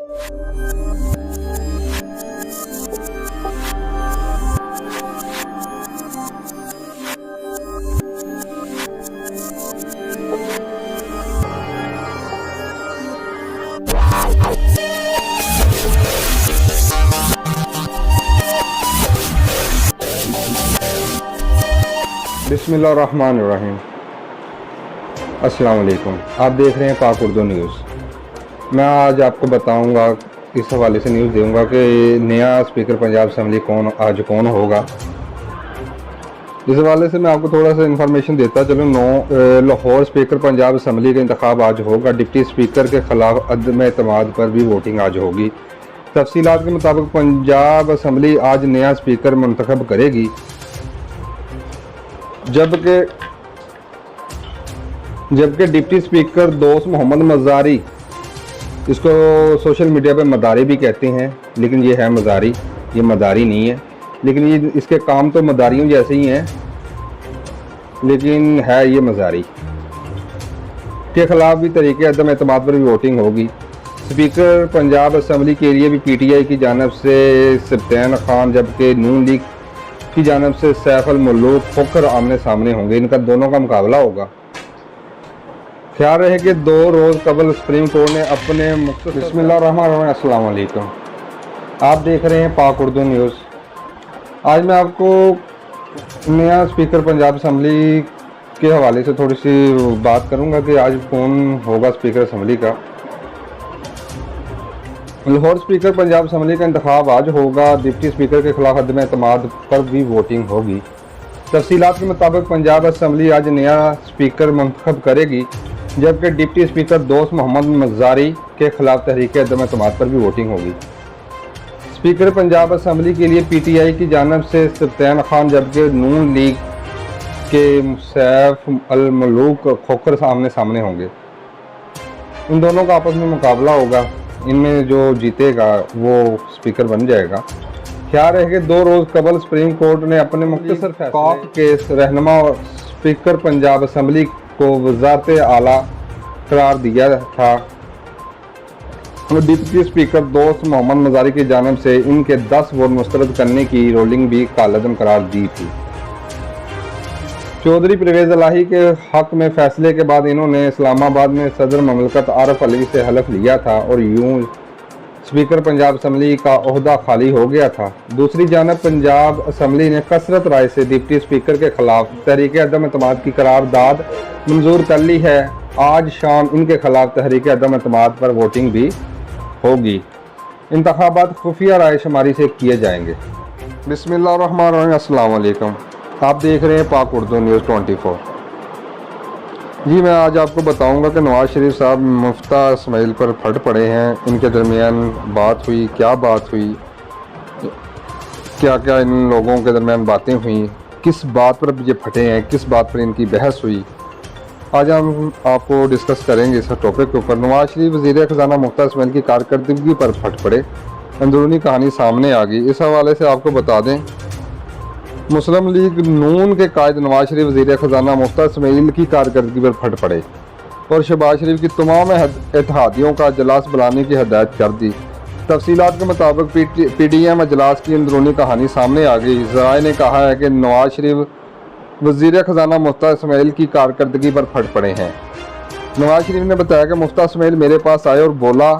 बिस्मिल्लाहिर्रहमानिर्रहीम। अस्सलाम वालेकुम। आप देख रहे हैं पाक उर्दू न्यूज़। मैं आज आपको बताऊंगा, इस हवाले से न्यूज़ दूंगा कि नया स्पीकर पंजाब असम्बली कौन होगा। इस हवाले से मैं आपको थोड़ा सा इन्फॉर्मेशन देता चलूँ। लाहौर स्पीकर पंजाब असम्बली का इंतखाब आज होगा। डिप्टी स्पीकर के ख़िलाफ़ अदम एतमाद पर भी वोटिंग आज होगी। तफसीलात के मुताबिक पंजाब असम्बली आज नया स्पीकर मुंतखब करेगी, जबकि डिप्टी स्पीकर दोस्त मोहम्मद मज़ारी, इसको सोशल मीडिया पे मदारी भी कहते हैं, लेकिन ये है मज़ारी, ये मदारी नहीं है। लेकिन ये इसके काम तो मदारियों जैसे ही हैं, लेकिन है ये मज़ारी के ख़िलाफ़ भी तरीके अदम एतमाद पर भी वोटिंग होगी। स्पीकर पंजाब असम्बली के लिए भी PTI की जानब से सब्तैन खान, जबकि नून लीग की जानब से सैफ अल मुल्क खोखर आमने सामने होंगे। इनका दोनों का मुकाबला होगा। ख्याल रहे कि 2 रोज़ कबल सुप्रीम कोर्ट ने अपने बिस्मिल्लाहिर्रहमानिर्रहीम। अस्सलाम वालेकुम। आप देख रहे हैं पाक उर्दू न्यूज़। आज मैं आपको नया स्पीकर पंजाब असम्बली के हवाले से थोड़ी सी बात करूंगा कि आज कौन होगा स्पीकर असम्बली का। लाहौर स्पीकर पंजाब असम्बली का इंतखाब आज होगा। डिप्टी स्पीकर के खिलाफ अदम एतमाद पर भी वोटिंग होगी। तफसीलात के मुताबिक पंजाब असम्बली आज नया स्पीकर मुंतखब करेगी, जबकि डिप्टी स्पीकर दोस्त मोहम्मद मज़ारी के खिलाफ तहरीक अदम एतमाद पर भी वोटिंग होगी। स्पीकर पंजाब असम्बली के लिए PTI की जानब से सब्तैन खान, जबकि नून लीग के सैफ अल मुल्क खोखर आमने सामने होंगे। इन दोनों का आपस में मुकाबला होगा। इनमें जो जीतेगा वो स्पीकर बन जाएगा। ख्याल है कि 2 रोज़ कबल सुप्रीम कोर्ट ने अपने मुख्तसर फैसले के रहनुमा स्पीकर पंजाब असम्बली को वज़ारत आला करार दिया था। डिप्टी स्पीकर दोस्त मोहम्मद मज़ारी की जानब से इनके 10 वोट मुस्तरद करने की रोलिंग भी कालदम करार दी थी। चौधरी परवेज़ इलाही के हक में फैसले के बाद इन्होंने इस्लामाबाद में सदर ममलकत आरिफ अलवी से हलफ लिया था और यूं स्पीकर पंजाब असम्बली का ओहदा खाली हो गया था। दूसरी जानब पंजाब असम्बली ने कसरत राय से डिप्टी स्पीकर के खिलाफ तहरीक अदम एतमाद की करारदाद मंजूर कर ली है। आज शाम इनके खिलाफ तहरीक अदम एतमाद पर वोटिंग भी होगी। इंतखाबात खुफिया राय शुमारी से किए जाएंगे। बिस्मिल्लाहिर्रहमानिर्रहीम। अस्सलाम वालेकुम। आप देख रहे हैं पाक उर्दू न्यूज़ 24। जी, मैं आज आपको बताऊंगा कि नवाज़ शरीफ साहब मुफ्ता इस्माइल पर फट पड़े हैं। इनके दरमियान बात हुई, क्या बात हुई, क्या क्या इन लोगों के दरमियान बातें हुई, किस बात पर ये फटे हैं, किस बात पर इनकी बहस हुई, आज हम आपको डिस्कस करेंगे इस टॉपिक के ऊपर। नवाज़ शरीफ वज़ीर ख़ज़ाना मुफ्ता इस्माइल की कारकर्दगी पर फट पड़े, अंदरूनी कहानी सामने आ गई। इस हवाले से आपको बता दें, मुस्लिम लीग नून के कायद नवाज शरीफ वज़ीर ख़ज़ाना मुफ्ता इस्माइल की कारकर्दगी पर फट पड़े और शहबाज शरीफ की तमाम इत्तेहादियों का अजलास बुलाने की हदायत कर दी। तफसीलात के मुताबिक PDM अजलास की अंदरूनी कहानी सामने आ गई। ज़राए ने कहा है कि नवाज शरीफ वज़ीर ख़ज़ाना मुफ्ता इस्माइल की कारकर्दगी पर फट पड़े हैं। नवाज शरीफ ने बताया कि मुफ्ता इस्माइल मेरे पास आए और बोला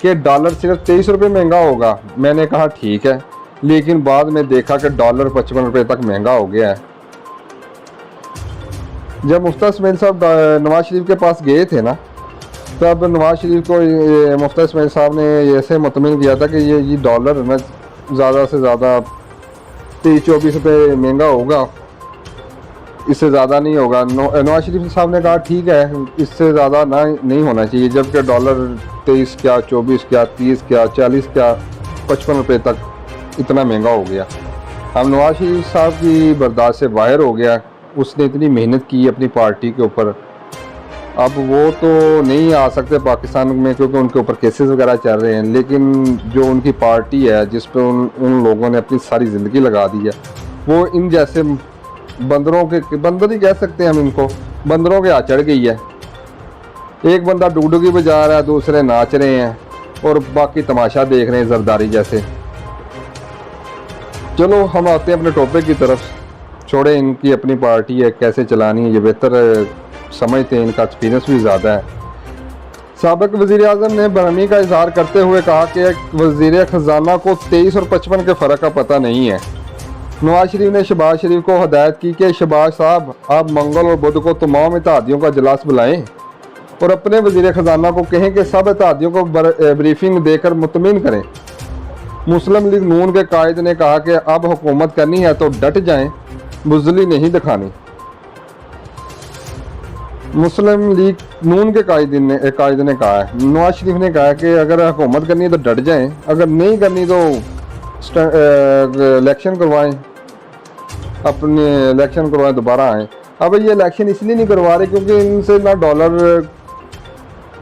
कि डॉलर सिर्फ 23 रुपये महंगा होगा। मैंने कहा ठीक है, लेकिन बाद में देखा कि डॉलर 55 रुपये तक महंगा हो गया है। जब मुफ्ता इस्माइल साहब नवाज शरीफ के पास गए थे ना, तब नवाज शरीफ को मुफ्ता इस्माइल साहब ने ऐसे मुतमिन किया था कि ये डॉलर ना ज़्यादा से ज़्यादा 23-24 रुपये महंगा होगा, इससे ज़्यादा नहीं होगा। नवाज शरीफ साहब ने कहा ठीक है, इससे ज़्यादा नहीं होना चाहिए। जबकि डॉलर 23 क्या, 24 क्या, 30 क्या, 40 क्या, 55 रुपये तक इतना महंगा हो गया। हम नवाज शरीफ साहब की बर्दाश्त से बाहर हो गया। उसने इतनी मेहनत की अपनी पार्टी के ऊपर, अब वो तो नहीं आ सकते पाकिस्तान में क्योंकि उनके ऊपर केसेस वगैरह चल रहे हैं। लेकिन जो उनकी पार्टी है जिस पर उन लोगों ने अपनी सारी ज़िंदगी लगा दी है, वो इन जैसे बंदर ही कह सकते हैं हम इनको, बंदरों के हाथ चढ़ गई है। एक बंदा डुगडुगी बजा रहा है, दूसरे नाच रहे हैं, और बाकी तमाशा देख रहे हैं जरदारी जैसे। चलो हम आते हैं अपने टॉपिक की तरफ। छोड़े, इनकी अपनी पार्टी है, कैसे चलानी है ये बेहतर समझते हैं, इनका एक्सपीरियंस भी ज़्यादा है। साबिक वज़ीर आज़म ने बरहमी का इजहार करते हुए कहा कि वज़ीर ख़जाना को 23 और 55 के फ़र्क का पता नहीं है। नवाज शरीफ ने शहबाज शरीफ को हदायत की कि शहबाज साहब आप मंगल और बुध को तमाम इत्तेहादियों का इजलास बुलाएं और अपने वज़ीर ख़जाना को कहें कि सब इत्तेहादियों को ब्रीफिंग देकर मुतमिन करें। मुस्लिम लीग नून के कायद ने कहा कि अब हुकूमत करनी है तो डट जाएं, बुज़दिली नहीं दिखानी। मुस्लिम लीग नून के कायद ने कहा है, नवाज शरीफ ने कहा कि अगर हुकूमत करनी है तो डट जाएं, अगर नहीं करनी तो इलेक्शन करवाएं, अपने इलेक्शन करवाएं, दोबारा आएँ। अब ये इलेक्शन इसलिए नहीं करवा रहे क्योंकि इनसे ना डॉलर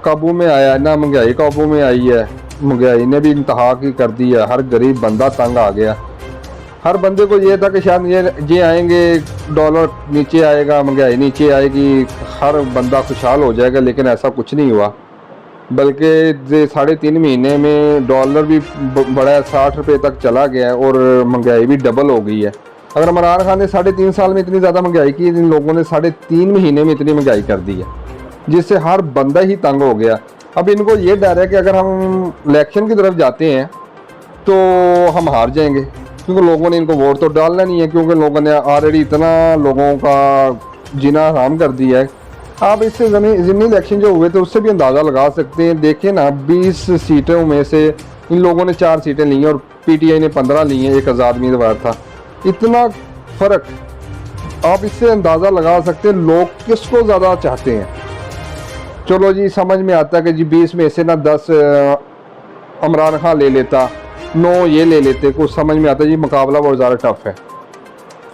काबू में आया है, ना महंगाई काबू में आई है। महंगाई ने भी इंतहा की कर दी है, हर गरीब बंदा तंग आ गया। हर बंदे को ये था कि शायद ये आएंगे, डॉलर नीचे आएगा, महंगाई नीचे आएगी, हर बंदा खुशहाल हो जाएगा, लेकिन ऐसा कुछ नहीं हुआ। बल्कि 3.5 महीने में डॉलर भी बढ़ा 60 रुपये तक चला गया है और महंगाई भी डबल हो गई है। अगर इमरान खान ने 3.5 साल में इतनी ज़्यादा महंगाई की, इन लोगों ने 3.5 महीने में इतनी महंगाई कर दी है, जिससे हर बंदा ही तंग हो गया। अब इनको ये डर है कि अगर हम इलेक्शन की तरफ जाते हैं तो हम हार जाएंगे, क्योंकि लोगों ने इनको वोट तो डालना नहीं है, क्योंकि लोगों ने ऑलरेडी इतना लोगों का जीना हराम कर दिया है। आप इससे ज़मीनी इलेक्शन जो हुए थे उससे भी अंदाज़ा लगा सकते हैं। देखें ना, 20 सीटों में से इन लोगों ने 4 सीटें ली हैं और PTI ने 15 ली हैं, एक आज़ाद उम्मीदवार था। इतना फ़र्क, आप इससे अंदाज़ा लगा सकते हैं लोग किसको ज़्यादा चाहते हैं। चलो जी, समझ में आता है कि जी 20 में से ना 10 इमरान खान ले लेता, 9 ये ले लेते, कुछ समझ में आता है जी, मुकाबला बहुत ज़्यादा टफ है।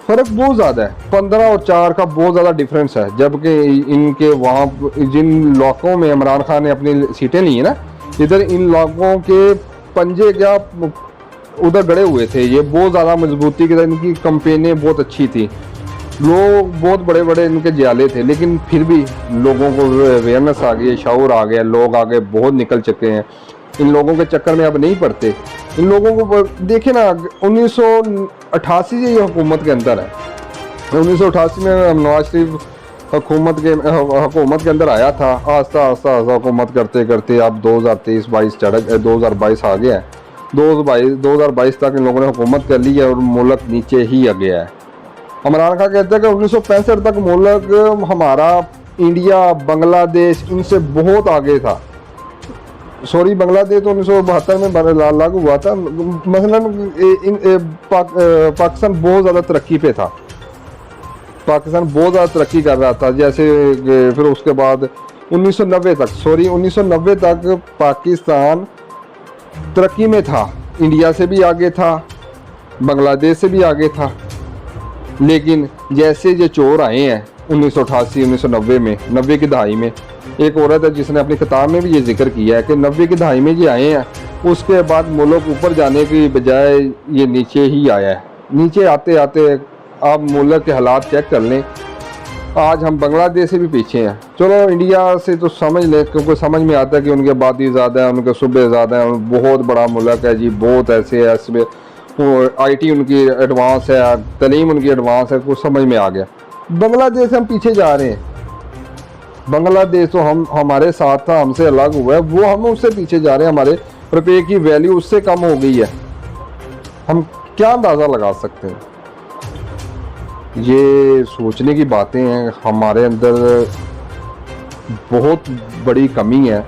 फ़र्क बहुत ज़्यादा है, 15 और 4 का बहुत ज़्यादा डिफरेंस है। जबकि इनके वहाँ जिन इलाकों में इमरान खान ने अपनी सीटें ली हैं ना, इधर इन इलाकों के पंजे क्या उधर गड़े हुए थे, ये बहुत ज़्यादा मजबूती के साथ, इनकी कंपेनें बहुत अच्छी थी, लोग बहुत बड़े बड़े इनके जाले थे, लेकिन फिर भी लोगों को अवेयरनेस आ गई, शऊर आ गया, लोग आगे बहुत निकल चुके हैं। इन लोगों के चक्कर में अब नहीं पड़ते। इन लोगों को देखे ना, 1988 से ये हुकूमत के अंदर है। 1988 में नवाज शरीफ हुकूमत के अंदर आया था। आस्ता आस्ता हुकूमत करते करते अब 2023-22 आ गया है। 2022 तक इन लोगों ने हुकूमत कर ली है और मुल्क नीचे ही आ गया है। इमरान खान कहते हैं कि 1965 तक मुल्क हमारा इंडिया, बांग्लादेश इनसे बहुत आगे था। सॉरी, बांग्लादेश तो 1972 में लागू हुआ था। मसलन पाकिस्तान बहुत ज़्यादा तरक्की पे था, पाकिस्तान बहुत ज़्यादा तरक्की कर रहा था। जैसे फिर उसके बाद 1990 तक पाकिस्तान तरक्की में था, इंडिया से भी आगे था, बांग्लादेश से भी आगे था। लेकिन जैसे ये चोर आए हैं 1990 में, 90 की दहाई में, एक औरत है जिसने अपनी किताब में भी ये जिक्र किया है कि 90 की दहाई में ये आए हैं, उसके बाद मुल्क ऊपर जाने की बजाय ये नीचे ही आया है। नीचे आते आते आप मुल्क के हालात चेक कर लें, आज हम बांग्लादेश से भी पीछे हैं। चलो इंडिया से तो समझ लें, क्योंकि समझ में आता है कि उनकी आबादी ज़्यादा है, उनके सूबे ज़्यादा हैं, बहुत बड़ा मुल्क है जी, बहुत ऐसे है, इसमें IT उनकी एडवांस है, तलीम उनकी एडवांस है, कुछ समझ में आ गया। बांग्लादेश हम पीछे जा रहे हैं। बांग्लादेश तो हमारे साथ था, हमसे अलग हुआ है, वो हम उससे पीछे जा रहे हैं। हमारे रुपये की वैल्यू उससे कम हो गई है। हम क्या अंदाज़ा लगा सकते हैं? ये सोचने की बातें हैं, हमारे अंदर बहुत बड़ी कमी है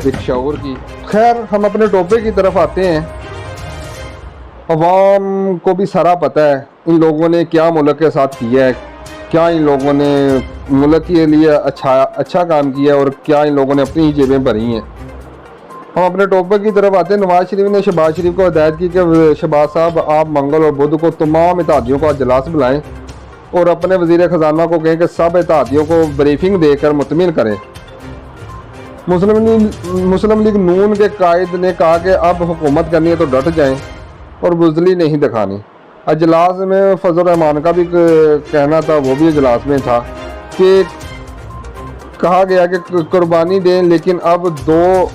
एक शऊर की। खैर, हम अपने टॉपिक की तरफ आते हैं। अवाम को भी सारा पता है इन लोगों ने क्या मुल्क के साथ किया है, क्या इन लोगों ने मुल्क के लिए अच्छा काम किया है और क्या इन लोगों ने अपनी ही जेबें भरी हैं। हम अपने टॉपिक की तरफ आते हैं। नवाज शरीफ ने शहबाज शरीफ को हिदायत की कि शहबाज साहब आप मंगल और बुध को तमाम इत्तेहादियों का इजलास बुलाएं और अपने वज़ीर ख़जाना को कहें कि सब इत्तेहादियों को ब्रीफिंग देकर मुतमिन करें। मुस्लिम लीग नून के कायद ने कहा कि अब हुकूमत करनी है तो डट जाएं और बुज़दिली नहीं दिखानी। अजलास में फजल रहमान का भी कहना था, वो भी अजलास में था कि कहा गया कि कुर्बानी दें, लेकिन अब 2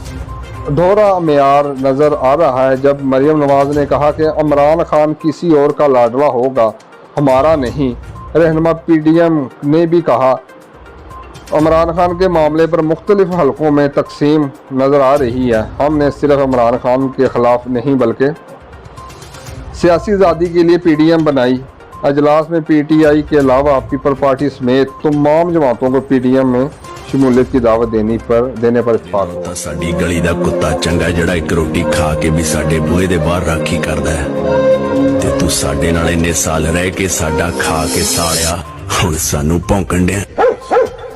दोहरा मेयार नज़र आ रहा है जब मरीम नवाज़ ने कहा कि इमरान खान किसी और का लाडला होगा, हमारा नहीं। रहनुमा PDM ने भी कहा इमरान खान के मामले पर मुख्तलिफ हलकों में तकसीम नज़र आ रही है। हमने सिर्फ इमरान खान के ख़िलाफ़ नहीं बल्कि सियासी आज़ादी के लिए PDM बनाई। अजलास में PTI के अलावा पीपल पार्टी समेत तमाम जमातों को PDM में शमूलियत की दावत देने पर इत्तेफाक हुआ। साडी गली दा कुत्ता चंगा जड़ा एक रोटी खा के भी साडे बूहे दे बाहर राखी करदा है ते तू साडे नाल इन्ने साल रह के साडा खा के सालिया हुण सानू भौंकण दे।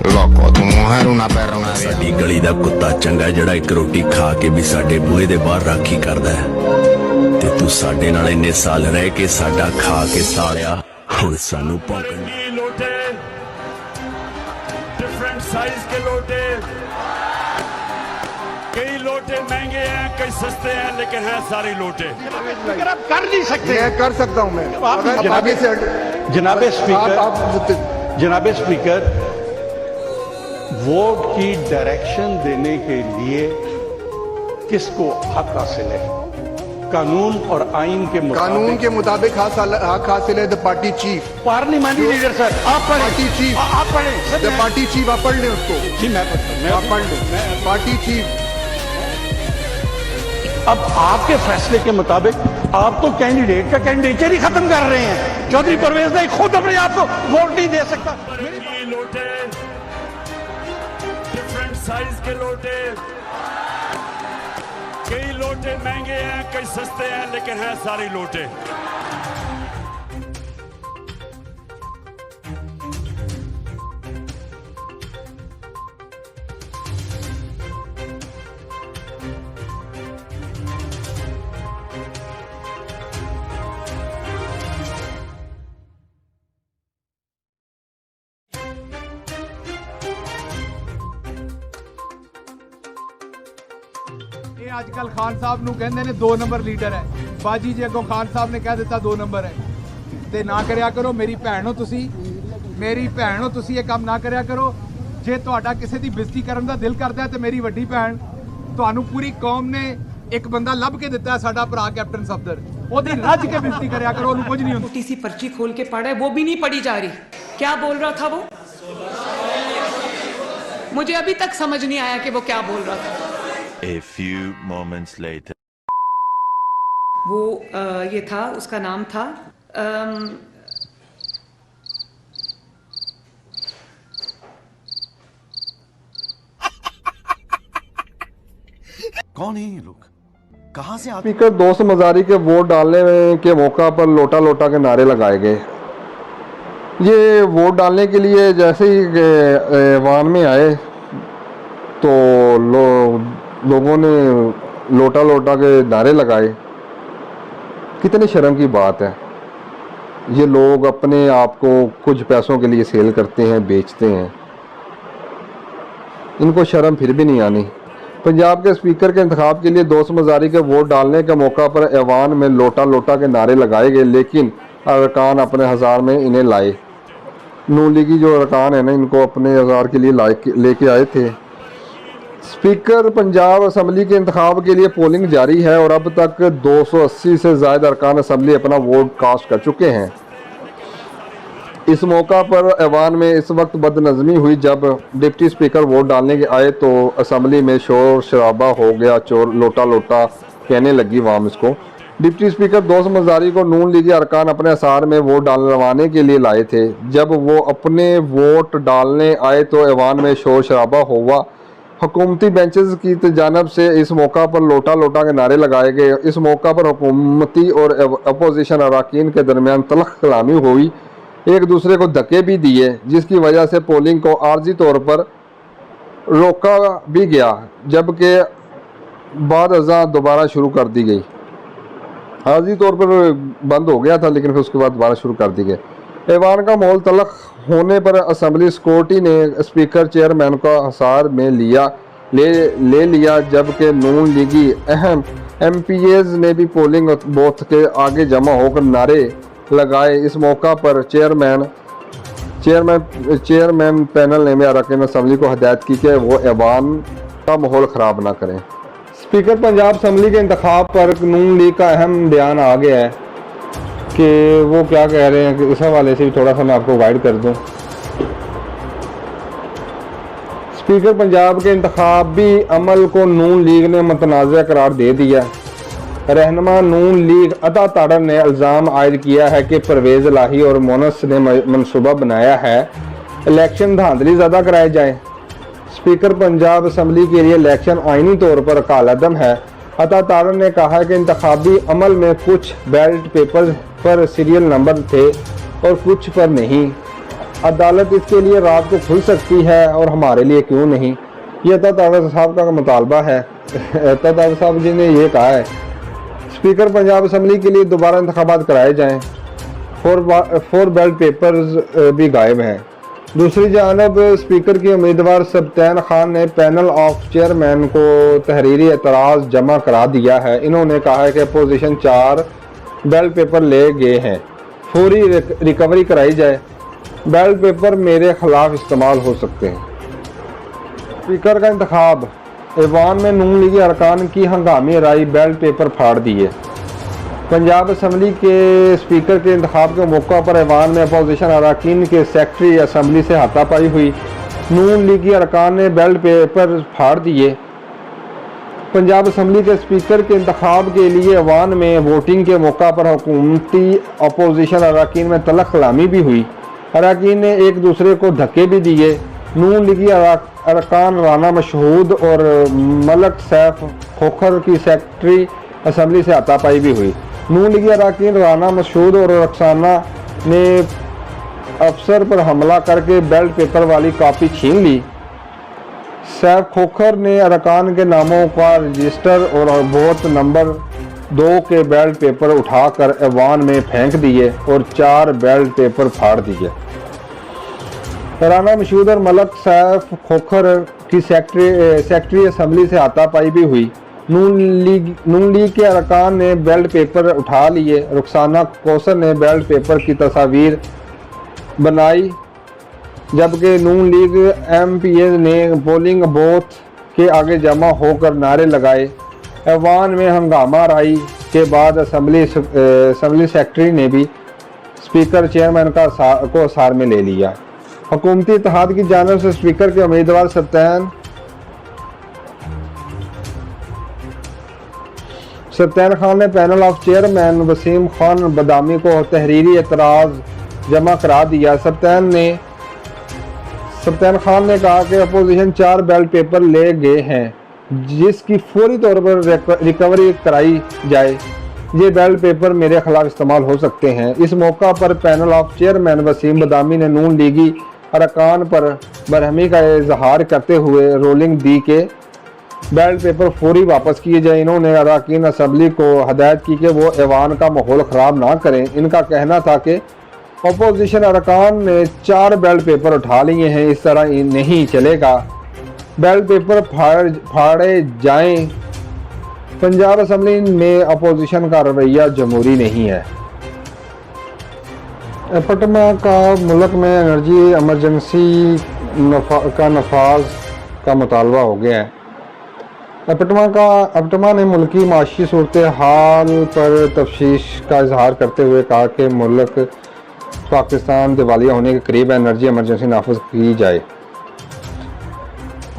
Loco, tu mujer una perra, una vieja. साडी गली दा कुत्ता चंगा जड़ा एक रोटी खा के भी साडे बूहे दे बाहर राखी करदा है ते तू साडे नाल इन्ने साल रह के साडा खा के सालिया हुण सानू भौंकण दे। लोटे डिफरेंट साइज के लोटे, कई लोटे महंगे हैं, कई सस्ते हैं, लेकिन हैं सारे लोटे। अगर आप कर नहीं सकते, मैं कर सकता हूं। मैं आप आगे से जनाबे स्पीकर, आप जनाबे स्पीकर, वोट की डायरेक्शन देने के लिए किसको हक हासिल है? कानून और आइन के कानून के मुताबिक हक हासिल है the party chief. Parliamentary leader sir, आप पढ़ें। पार्टी चीफ, आप पढ़ें सर। द पार्टी चीफ, आप पढ़ लें उसको। जी मैं पढ़ता हूं, आप पढ़ लें पार्टी चीफ। अब आपके फैसले के मुताबिक आप तो कैंडिडेट का कैंडिडेचर ही खत्म कर रहे हैं। चौधरी परवेज नहीं खुद अपने आप को वोट नहीं दे सकता। ये लोटे डिफरेंट साइज के लोटे, कई लोटे महंगे हैं, कई सस्ते हैं, लेकिन हैं सारे लोटे। ਇਹ ਅੱਜ ਕੱਲ ਖਾਨ ਸਾਹਿਬ ਨੂੰ ਕਹਿੰਦੇ ਨੇ 2 ਨੰਬਰ ਲੀਡਰ ਹੈ। ਬਾਜੀ ਜੀ ਅੱਗੋਂ ਖਾਨ ਸਾਹਿਬ ਨੇ ਕਹਿ ਦਿੱਤਾ 2 ਨੰਬਰ ਹੈ ਤੇ ਨਾ ਕਰਿਆ ਕਰੋ। ਮੇਰੀ ਭੈਣ ਹੋ ਤੁਸੀਂ, ਮੇਰੀ ਭੈਣ ਹੋ ਤੁਸੀਂ, ਇਹ ਕੰਮ ਨਾ ਕਰਿਆ ਕਰੋ। ਜੇ ਤੁਹਾਡਾ ਕਿਸੇ ਦੀ ਬੇਇੱਜ਼ਤੀ ਕਰਨ ਦਾ ਦਿਲ ਕਰਦਾ ਤੇ ਮੇਰੀ ਵੱਡੀ ਭੈਣ ਤੁਹਾਨੂੰ ਪੂਰੀ ਕੌਮ ਨੇ ਇੱਕ ਬੰਦਾ ਲੱਭ ਕੇ ਦਿੱਤਾ ਸਾਡਾ ਭਰਾ ਕੈਪਟਨ ਸਫਦਰ, ਉਹਦੀ ਰੱਜ ਕੇ ਬੇਇੱਜ਼ਤੀ ਕਰਿਆ ਕਰੋ, ਉਹਨੂੰ ਕੁਝ ਨਹੀਂ ਹੁੰਦਾ। छोटी सी पर्ची खोल के पढ़ा है वो भी नहीं पढ़ी जा रही। क्या बोल रहा था वो? मुझे अभी तक समझ नहीं आया कि वो क्या बोल रहा था। A few moments later. वो ये था, उसका नाम था कौन है ये लोग, कहां से आते? स्पीकर दोस्त मजारी के वोट डालने के मौका पर लोटा लोटा के नारे लगाए गए। ये वोट डालने के लिए जैसे ही वान में आए तो लोगों ने लोटा लोटा के नारे लगाए। कितनी शर्म की बात है। ये लोग अपने आप को कुछ पैसों के लिए सेल करते हैं, बेचते हैं। इनको शर्म फिर भी नहीं आनी। पंजाब के स्पीकर के इंतखाब के लिए दोस्त मजारी के वोट डालने के मौका पर ऐवान में लोटा लोटा के नारे लगाए गए, लेकिन अरकान अपने हज़ार में इन्हें लाए। नून लीगी जो अरकान है ना, इनको अपने हज़ार के लिए लेके आए थे। स्पीकर पंजाब असम्बली के इंतखाब के लिए पोलिंग जारी है और अब तक 280 से ज़ायद अरकान असम्बली अपना वोट कास्ट कर चुके हैं। इस मौका पर ऐवान में इस वक्त बदनज़मी हुई जब डिप्टी स्पीकर वोट डालने के आए तो असम्बली में शोर शराबा हो गया। चोर लोटा लोटा कहने लगी वाम इसको। डिप्टी स्पीकर दोस्त मजारी को नून लीगी अरकान अपने असार में वोट डालवाने के लिए लाए थे। जब वो अपने वोट डालने आए तो ऐवान में शोर शराबा हुआ। हुकूमती बेंचेस की जानब से इस मौका पर लोटा लोटा के नारे लगाए गए। इस मौका पर हुकूमती और अपोजिशन अरकान के दरमियान तल्ख कलामी हुई, एक दूसरे को धक्के भी दिए, जिसकी वजह से पोलिंग को आर्जी तौर पर रोका भी गया, जबकि बाद अज़ां दोबारा शुरू कर दी गई। आर्जी तौर पर बंद हो गया था, लेकिन फिर उसके बाद दोबारा शुरू कर दी गई। ऐवान का माहौल तल्ख होने पर असम्बली सिक्योरिटी ने स्पीकर चेयरमैन को हिसार में ले लिया, जबकि नून लीगी अहम MPAs ने भी पोलिंग बूथ के आगे जमा होकर नारे लगाए। इस मौका पर चेयरमैन पैनल ने अरकान असम्बली को हदायत की कि वो ऐवान का माहौल ख़राब ना करें। स्पीकर पंजाब असम्बली के इंतखाब पर नून लीग का अहम बयान आ गया है कि वो क्या कह रहे हैं कि इस हवाले से भी थोड़ा सा मैं आपको गाइड कर दूं। स्पीकर पंजाब के इंतखाबी अमल को नून लीग ने मुतनाज़ा करार दे दिया। रहनुमा नून लीग अता ताड़र ने इल्ज़ाम आयद किया है कि परवेज़ इलाही और मोनस ने मनसूबा बनाया है इलेक्शन धांधली ज़्यादा कराए जाए। स्पीकर पंजाब असम्बली के लिए इलेक्शन आइनी तौर पर कालअदम है। अता ताड़र ने कहा कि इंतखाबी अमल में कुछ बैलेट पेपर पर सीरियल नंबर थे और कुछ पर नहीं। अदालत इसके लिए रात को खुल सकती है और हमारे लिए क्यों नहीं, ये अता ताड़र साहब का मुतालबा है। अता ताड़र साहब जी ने ये कहा है स्पीकर पंजाब असम्बली के लिए दोबारा इंतखाबात कराए जाएँ। 4 बैलेट पेपर्स भी गायब हैं। दूसरी जानब स्पीकर की उम्मीदवार सब्तैन खान ने पैनल ऑफ चेयरमैन को तहरीरी एतराज़ जमा करा दिया है। इन्होंने कहा है कि अपोजिशन 4 बैलेट पेपर ले गए हैं, फौरी रिकवरी कराई जाए। बैलेट पेपर मेरे खिलाफ इस्तेमाल हो सकते हैं। स्पीकर का इंतखाब, ऐवान में नून लीगी अरकान की हंगामी राय, बैलेट पेपर फाड़ दिए। पंजाब असम्बली के स्पीकर के इंतखाब के मौका पर ऐवान में अपोजिशन अरकान के सेक्रेटरी असम्बली से हाथापाई हुई। नून लीगी अरकान ने बैलेट पेपर फाड़ दिए। पंजाब असम्बली के स्पीकर के इंतखाब के लिए ऐवान में वोटिंग के मौका पर हुकूमती अपोजिशन अरकान में तलख कलामी भी हुई। अरकान ने एक दूसरे को धक्के भी दिए। नून लीगी अरकान राना मशहूद और मलक सैफ खोखर की सेक्रेटरी असम्बली से हाथापाई भी हुई। नून लीगी अरकान राना मशहूद और रक्साना ने अफसर पर हमला करके बैलेट पेपर वाली कॉपी छीन ली। सैफ खोखर ने अरकान के नामों का रजिस्टर और वोट नंबर 2 के बैलेट पेपर उठाकर ऐवान में फेंक दिए और 4 बैलेट पेपर फाड़ दिए। राना मशहूद और मलक सैफ खोखर की सेक्रेटरी असम्बली से हाथापाई भी हुई। नून लीग के अरकान ने बैलेट पेपर उठा लिए। रुखसाना कौसर ने बैलेट पेपर की तस्वीर बनाई, जबकि नून लीग MPA ने पोलिंग बूथ के आगे जमा होकर नारे लगाए। ऐवान में हंगामा राई के बाद असम्बली सेक्रेटरी ने भी स्पीकर चेयरमैन को सार में ले लिया। हुकूमती इत्तेहाद की जानिब से स्पीकर के उम्मीदवार सब्तैन खान ने panel of chairman Waseem Khan Badami को तहरीरी एतराज़ जमा करा दिया। सब्तैन खान ने कहा कि अपोजिशन 4 बैलेट पेपर ले गए हैं, जिसकी फौरी तौर पर रिकवरी कराई जाए। ये बैलेट पेपर मेरे खिलाफ इस्तेमाल हो सकते हैं। इस मौका पर पैनल ऑफ चेयरमैन वसीम बदामी ने नून लीगी अरकान पर बरहमी का इजहार करते हुए रोलिंग दी के बैलेट पेपर फौरी वापस किए जाए। इन्होंने अरकान असम्बली को हदायत की कि वो ऐवान का माहौल ख़राब ना करें। इनका कहना था कि अपोजिशन अरकान ने 4 बैलेट पेपर उठा लिए हैं, इस तरह नहीं चलेगा, बैलेट पेपर फाड़े जाएं। पंजाब असम्बली में अपोजिशन का रवैया जमहूरी नहीं है। एपटमा का मुल्क में एनर्जी एमरजेंसी का नफाज का मुतालबा हो गया है। एपटमा ने मुल्की माशी सूरत हाल पर तफशीश का इजहार करते हुए कहा कि मुल्क पाकिस्तान दिवालिया होने के करीब एनर्जी एमरजेंसी नाफिज की जाए।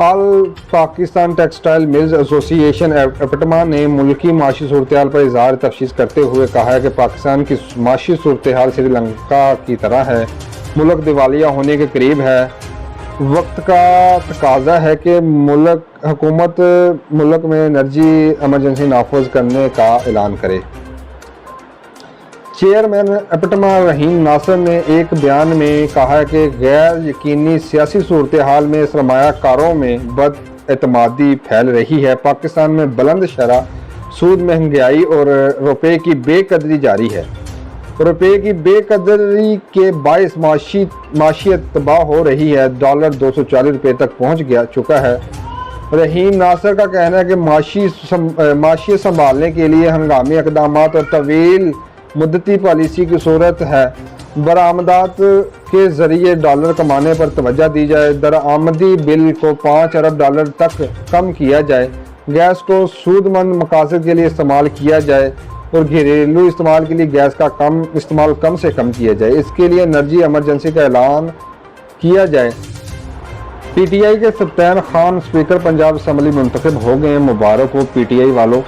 All Pakistan textile mills association APTMA ने मुल्की माशी सूरत हाल पर इजहार तफशीश करते हुए कहा है कि पाकिस्तान की माशी सूरत हाल श्रीलंका की तरह है, मुल्क दिवालिया होने के करीब है। वक्त का तकाजा है कि हुकूमत मुल्क में एनर्जी एमरजेंसी नाफिज करने का ऐलान करे। चेयरमैन एपटमा रहीम नासर ने एक बयान में कहा कि गैर यकीनी सियासी सूरत हाल में सरमायाकारों में बदएतमादी फैल रही है। पाकिस्तान में बुलंद शरह सूद, महंगाई और रुपये की बेकदरी जारी है। रुपये की बेकदरी के बायस माशियत तबाह हो रही है। डॉलर 240 रुपये तक पहुँच चुका है। रहीम नासर का कहना है कि माशियत संभालने के लिए हंगामी इक़दाम और तवील मुद्दती पॉलिसी की सूरत है। बरामदात के ज़रिए डॉलर कमाने पर तवज्जो दी जाए। दरामदी बिल को $5 अरब तक कम किया जाए। गैस को सूदमंद मकासद के लिए इस्तेमाल किया जाए और घरेलू इस्तेमाल के लिए गैस का इस्तेमाल कम से कम किया जाए। इसके लिए एनर्जी इमरजेंसी का ऐलान किया जाए। पीटीआई के सप्तान खान स्पीकर पंजाब असम्बली मुंतखब हो गए हैं। मुबारक हो पीटीआई वालों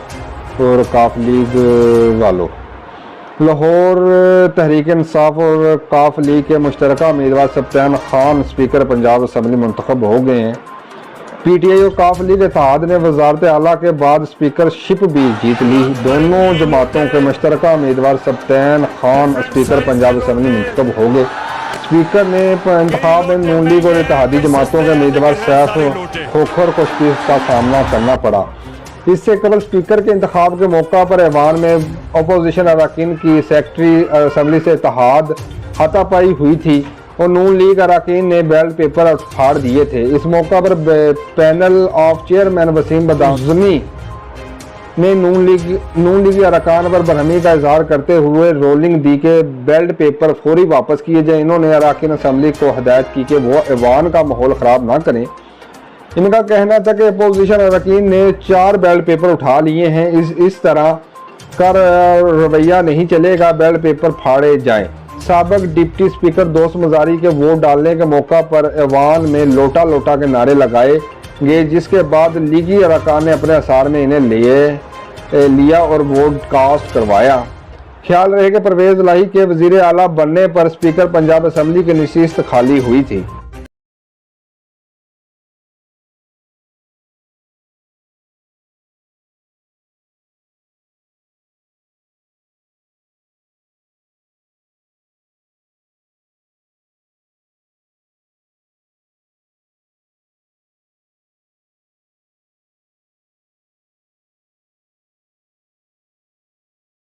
और काफ लीग वालों। लाहौर तहरीक इंसाफ और काफ लीग के मुश्तरका उम्मीदवार सप्तान खान स्पीकर पंजाब असम्बली मुंतखब हो गए हैं। पीटीआई और काफ लीग इत्तेहाद ने वजारत आला के बाद स्पीकरशिप भी जीत ली। दोनों जमातों के मुश्तरका उम्मीदवार सप्तान खान स्पीकर पंजाब असम्बली मुंतखब हो गए। स्पीकर ने इंतखाब में नून लीग और इत्तेहादी जमातों के उम्मीदवार सैफ खोखर को शिकस्त का सामना करना पड़ा। इससे कबल स्पीकर के इंतखाब के मौका पर ऐवान में अपोजिशन अरकान की सेक्रेटरी असम्बली से इत्तेहाद हाथापाई हुई थी और नून लीग अरकान ने बैलेट पेपर फाड़ दिए थे। इस मौका पर पैनल ऑफ चेयरमैन वसीम बदामी ने नून लीगी अरकान पर बरहमी का इजहार करते हुए रोलिंग दी के बैलेट पेपर फौरी वापस किए जाए। इन्होंने अरकान असम्बली को हदायत की कि वो ऐवान का माहौल ख़राब ना करें। इनका कहना था कि अपोजिशन अरकान ने 4 बैलेट पेपर उठा लिए हैं। इस तरह कर रवैया नहीं चलेगा, बैलेट पेपर फाड़े जाएं। साबिक डिप्टी स्पीकर दोस्त मजारी के वोट डालने के मौका पर ऐवान में लोटा लोटा के नारे लगाए गए, जिसके बाद लीगी अरकान ने अपने असार में इन्हें लिया और वोट कास्ट करवाया। ख्याल रहे कि परवेज इलाही के वजीर आला बनने पर स्पीकर पंजाब असम्बली की नशिस्त खाली हुई थी।